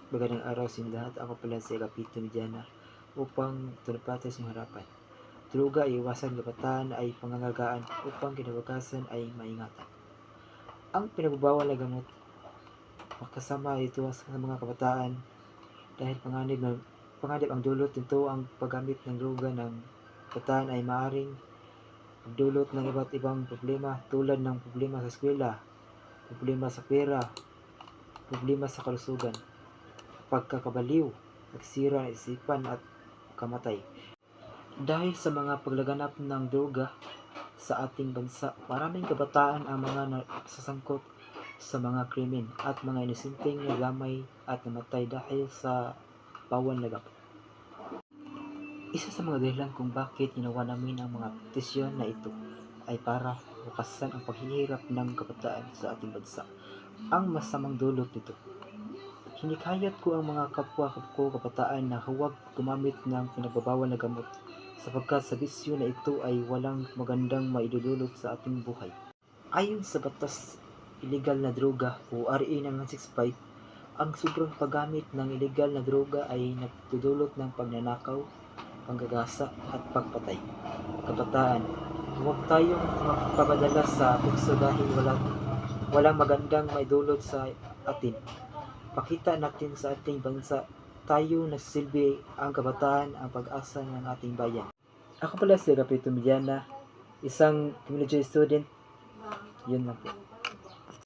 Magandang araw sa inyo lahat. Ako pala si Agapito Mediana upang tulipati sa harapan. Druga ay iwasan, kabataan ay pangangalagaan upang kinabukasan ay maingatan. Ang pinagbabawal na gamot makasama ito sa mga kabataan dahil panganib ang dulot nito. Ang paggamit ng druga ng kabataan ay maaaring magdulot ng iba't ibang problema tulad ng problema sa eskwela, problema sa pera, problema sa kalusugan, pagkakabaliw, nagsira ng isipan at kamatay. Dahil sa mga paglaganap ng droga sa ating bansa, maraming kabataan ang mga nasasangkot sa mga krimen at mga inosenteng nagamay at namatay dahil sa bawal na gamot. Isa sa mga dahilan kung bakit ginawa namin ang mga petisyon na ito ay para bukasan ang paghihirap ng kabataan sa ating bansa. Ang masamang dulot nito. Hinikayat ko ang mga kapwa ko kabataan na huwag gumamit ng pinagbabawal na gamot sapagkat sa bisyo na ito ay walang magandang maidudulot sa ating buhay. Ayon sa Batas Illegal na Droga o RA 965, ang sobrang paggamit ng illegal na droga ay nagdudulot ng pagnanakaw, panggagasa at pagpatay. Kabataan, huwag tayong magpapadala sa tukso dahil walang magandang maidulot sa atin. Pakita natin sa ating bansa, tayo nagsisilbi ang kabataan, ang pag-asa ng ating bayan. Ako pala si Agapito Mediana, isang technology student. Yun lang po.